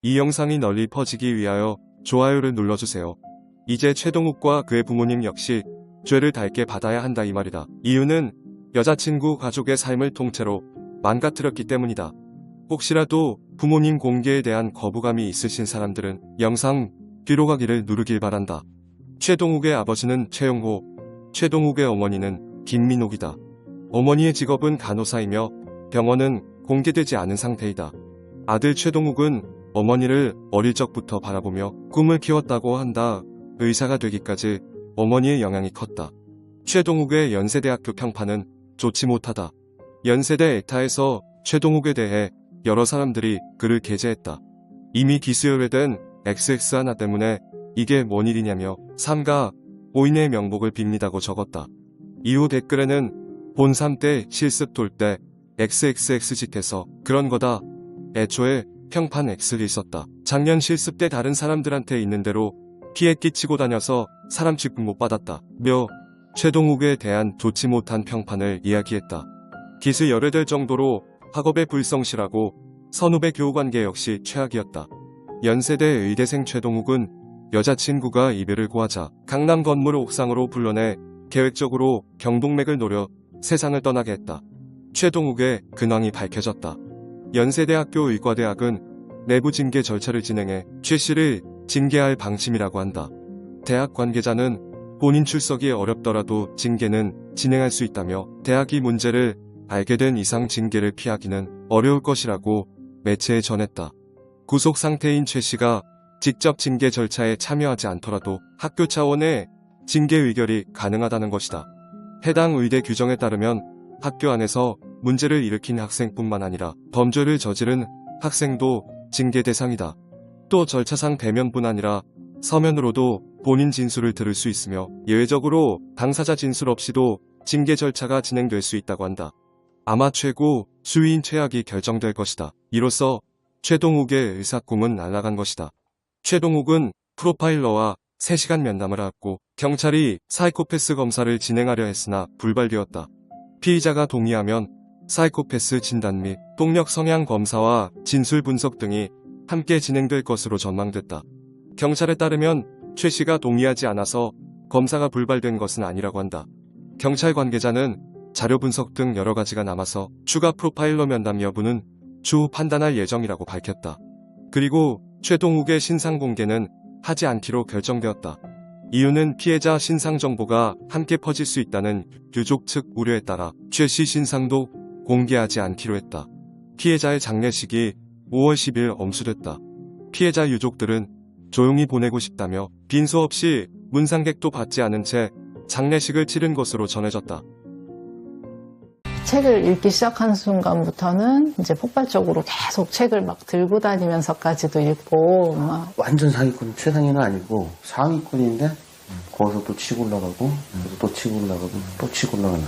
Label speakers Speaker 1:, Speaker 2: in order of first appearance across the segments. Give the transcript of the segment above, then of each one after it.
Speaker 1: 이 영상이 널리 퍼지기 위하여 좋아요를 눌러주세요. 이제 최동욱과 그의 부모님 역시 죄를 닳게 받아야 한다 이 말이다. 이유는 여자친구 가족의 삶을 통째로 망가뜨렸기 때문이다. 혹시라도 부모님 공개에 대한 거부감이 있으신 사람들은 영상 뒤로 가기를 누르길 바란다. 최동욱의 아버지는 최영호, 최동욱의 어머니는 김민옥이다. 어머니의 직업은 간호사이며 병원은 공개되지 않은 상태이다. 아들 최동욱은 어머니를 어릴 적부터 바라보며 꿈을 키웠다고 한다. 의사가 되기까지 어머니의 영향이 컸다. 최동욱의 연세대학교 평판은 좋지 못하다. 연세대 에타에서 최동욱에 대해 여러 사람들이 글을 게재했다. 이미 기수열외된 XX 하나 때문에 이게 뭔 일이냐며 삼가 오인의 명복을 빕니다고 적었다. 이후 댓글에는 본3 때 실습 돌 때 XXX 짓해서 그런 거다. 애초에 평판 X를 있었다. 작년 실습 때 다른 사람들한테 있는 대로 피해 끼치고 다녀서 사람 취급 못 받았다. 며 최동욱에 대한 좋지 못한 평판을 이야기했다. 기수 열애될 정도로 학업에 불성실하고 선후배 교우관계 역시 최악이었다. 연세대 의대생 최동욱은 여자친구가 이별을 고하자 강남 건물 옥상으로 불러내 계획적으로 경동맥을 노려 세상을 떠나게 했다. 최동욱의 근황이 밝혀졌다. 연세대학교 의과대학은 내부 징계 절차를 진행해 최 씨를 징계할 방침이라고 한다. 대학 관계자는 본인 출석이 어렵더라도 징계는 진행할 수 있다며 대학이 문제를 알게 된 이상 징계를 피하기는 어려울 것이라고 매체에 전했다. 구속 상태인 최 씨가 직접 징계 절차에 참여하지 않더라도 학교 차원의 징계 의결이 가능하다는 것이다. 해당 의대 규정에 따르면 학교 안에서 문제를 일으킨 학생뿐만 아니라 범죄를 저지른 학생도 징계 대상이다. 또 절차상 대면뿐 아니라 서면으로도 본인 진술을 들을 수 있으며 예외적으로 당사자 진술 없이도 징계 절차가 진행될 수 있다고 한다. 아마 최고 수위인 최악이 결정될 것이다. 이로써 최동욱의 의사꿈은 날아간 것이다. 최동욱은 프로파일러와 3시간 면담을 하고 경찰이 사이코패스 검사를 진행하려 했으나 불발되었다. 피의자가 동의하면 사이코패스 진단 및 폭력 성향 검사와 진술 분석 등이 함께 진행될 것으로 전망됐다. 경찰에 따르면 최 씨가 동의하지 않아서 검사가 불발된 것은 아니라고 한다. 경찰 관계자는 자료 분석 등 여러 가지가 남아서 추가 프로파일러 면담 여부는 추후 판단할 예정이라고 밝혔다. 그리고 최동욱의 신상 공개는 하지 않기로 결정되었다. 이유는 피해자 신상 정보가 함께 퍼질 수 있다는 유족 측 우려에 따라 최 씨 신상도 공개하지 않기로 했다. 피해자의 장례식이 5월 10일 엄수됐다. 피해자 유족들은 조용히 보내고 싶다며 빈소 없이 문상객도 받지 않은 채 장례식을 치른 것으로 전해졌다.
Speaker 2: 책을 읽기 시작한 순간부터는 이제 폭발적으로 계속 책을 막 들고 다니면서까지도 읽고 막
Speaker 3: 완전 상위권, 최상위는 아니고 상위권인데 거기서 또 치고 올라가고 그래서 또 치고 올라가고 또 치고 올라가는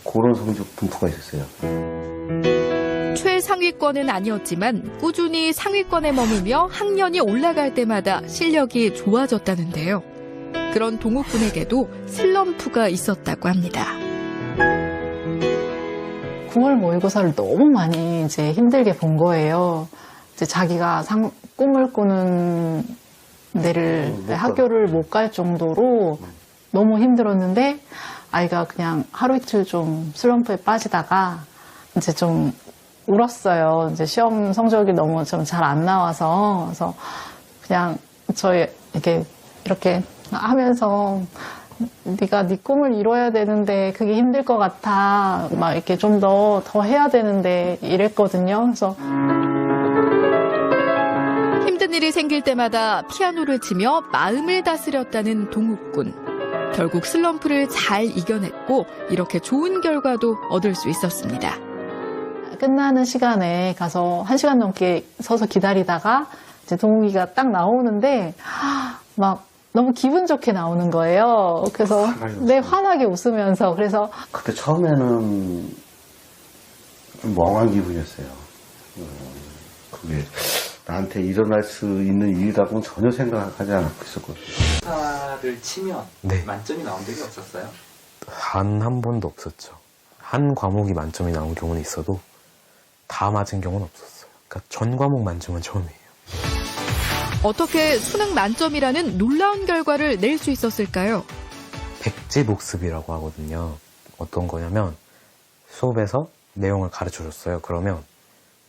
Speaker 3: 그런 성적 분포가 있었어요.
Speaker 4: 최상위권은 아니었지만 꾸준히 상위권에 머물며 학년이 올라갈 때마다 실력이 좋아졌다는데요. 그런 동욱 군에게도 슬럼프가 있었다고 합니다.
Speaker 2: 9월 모의고사를 너무 많이 이제 힘들게 본 거예요. 이제 자기가 꿈을 꾸는 데를 학교를 못 갈 정도로 너무 힘들었는데 아이가 그냥 하루 이틀 좀 슬럼프에 빠지다가 이제 좀 울었어요. 이제 시험 성적이 너무 좀 잘 안 나와서 그래서 그냥 저희 이렇게 하면서 네가 네 꿈을 이뤄야 되는데 그게 힘들 것 같아. 막 이렇게 좀 더 해야 되는데 이랬거든요. 그래서
Speaker 4: 힘든 일이 생길 때마다 피아노를 치며 마음을 다스렸다는 동욱 군. 결국 슬럼프를 잘 이겨냈고 이렇게 좋은 결과도 얻을 수 있었습니다.
Speaker 2: 끝나는 시간에 가서 1시간 넘게 서서 기다리다가 이제 동욱이가 딱 나오는데 막 너무 기분 좋게 나오는 거예요. 그래서 환하게 웃으면서 그래서
Speaker 3: 그때 처음에는 좀 멍한 기분이었어요. 그게 나한테 일어날 수 있는 일이라고는 전혀 생각하지 않고 있었거든요.
Speaker 5: 기사를 치면
Speaker 6: 네.
Speaker 5: 만점이 나온 적이 없었어요?
Speaker 6: 한 번도 없었죠. 한 과목이 만점이 나온 경우는 있어도 다 맞은 경우는 없었어요. 그러니까 전 과목 만점은 처음이에요.
Speaker 4: 어떻게 수능 만점이라는 놀라운 결과를 낼 수 있었을까요?
Speaker 6: 백지복습이라고 하거든요. 어떤 거냐면 수업에서 내용을 가르쳐줬어요. 그러면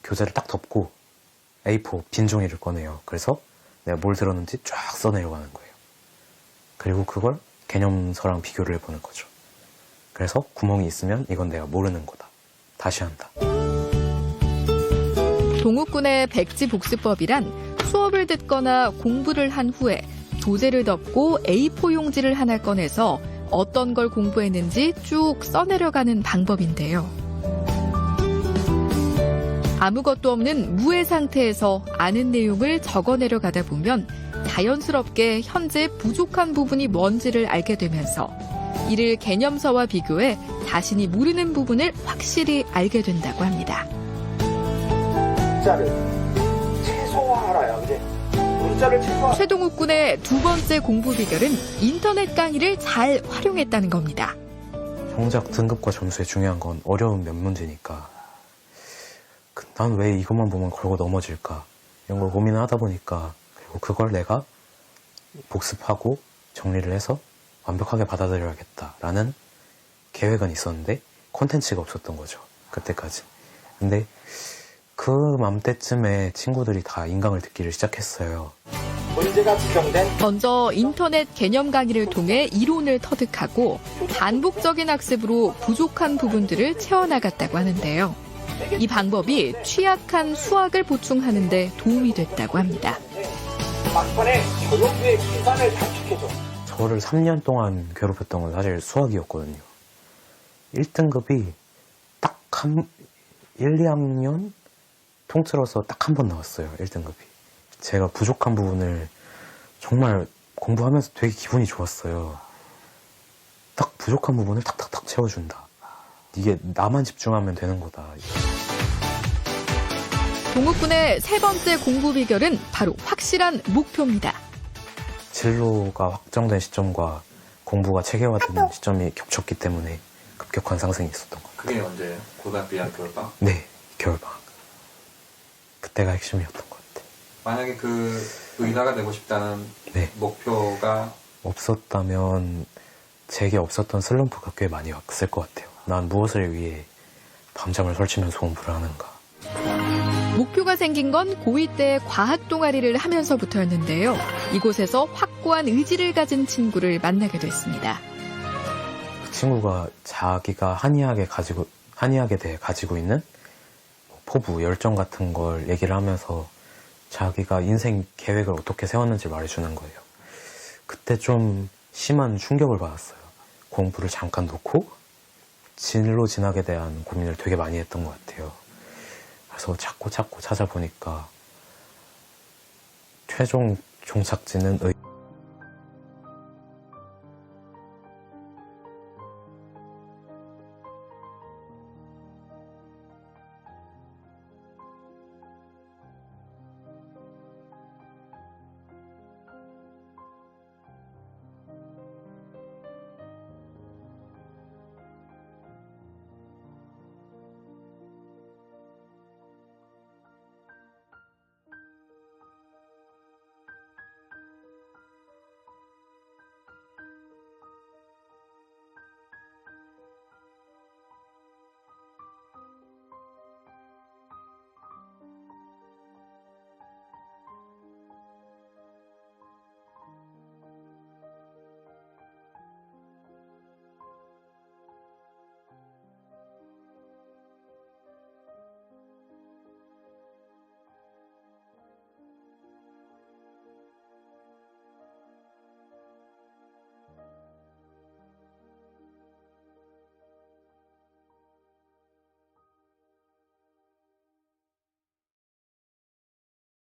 Speaker 6: 교재를 딱 덮고 A4 빈 종이를 꺼내요. 그래서 내가 뭘 들었는지 쫙 써내려가는 거예요. 그리고 그걸 개념서랑 비교를 해보는 거죠. 그래서 구멍이 있으면 이건 내가 모르는 거다. 다시 한다.
Speaker 4: 동욱군의 백지복습법이란 수업을 듣거나 공부를 한 후에 교재를 덮고 A4 용지를 하나 꺼내서 어떤 걸 공부했는지 쭉 써내려가는 방법인데요. 아무것도 없는 무의 상태에서 아는 내용을 적어내려가다 보면 자연스럽게 현재 부족한 부분이 뭔지를 알게 되면서 이를 개념서와 비교해 자신이 모르는 부분을 확실히 알게 된다고 합니다.
Speaker 7: 문자를 최소화하라야. 근데 문자를 최소화.
Speaker 4: 최동욱 군의 두 번째 공부 비결은 인터넷 강의를 잘 활용했다는 겁니다.
Speaker 6: 정작 등급과 점수에 중요한 건 어려운 몇 문제니까 난 왜 이것만 보면 걸고 넘어질까 이런 걸 고민을 하다 보니까 그리고 그걸 내가 복습하고 정리를 해서 완벽하게 받아들여야겠다라는 계획은 있었는데 콘텐츠가 없었던 거죠. 그때까지. 근데 그 맘때쯤에 친구들이 다 인강을 듣기를 시작했어요.
Speaker 7: 문제가 지정된
Speaker 4: 먼저 인터넷 개념 강의를 통해 이론을 터득하고 반복적인 학습으로 부족한 부분들을 채워나갔다고 하는데요. 이 방법이 취약한 수학을 보충하는 데 도움이 됐다고 합니다.
Speaker 7: 막판에 조용수의 기반을 단축해줘.
Speaker 6: 저를 3년 동안 괴롭혔던 건 사실 수학이었거든요. 1등급이 딱 1, 2학년 통틀어서 딱 한 번 나왔어요. 1등급이. 제가 부족한 부분을 정말 공부하면서 되게 기분이 좋았어요. 딱 부족한 부분을 탁탁탁 채워준다. 이게 나만 집중하면 되는 거다.
Speaker 4: 동욱군의 세 번째 공부 비결은 바로 확실한 목표입니다.
Speaker 6: 진로가 확정된 시점과 공부가 체계화되는 시점이 겹쳤기 때문에 급격한 상승이 있었던 것 같아요.
Speaker 5: 그게 언제예요? 고등학교 2학년 겨울방?
Speaker 6: 네, 겨울방학. 그때가 핵심이었던 것 같아요.
Speaker 5: 만약에 그 의사가 되고 싶다는
Speaker 6: 네.
Speaker 5: 목표가
Speaker 6: 없었다면 제게 없었던 슬럼프가 꽤 많이 왔을 것 같아요. 난 무엇을 위해 밤잠을 설치면서 공부를 하는가.
Speaker 4: 목표가 생긴 건 고2 때 과학 동아리를 하면서부터였는데요. 이곳에서 확고한 의지를 가진 친구를 만나게 됐습니다.
Speaker 6: 그 친구가 자기가 한의학에 대해 가지고 있는 포부, 열정 같은 걸 얘기를 하면서 자기가 인생 계획을 어떻게 세웠는지 말해주는 거예요. 그때 좀 심한 충격을 받았어요. 공부를 잠깐 놓고 진로 진학에 대한 고민을 되게 많이 했던 것 같아요. 그래서 찾고 찾아보니까 최종 종착지는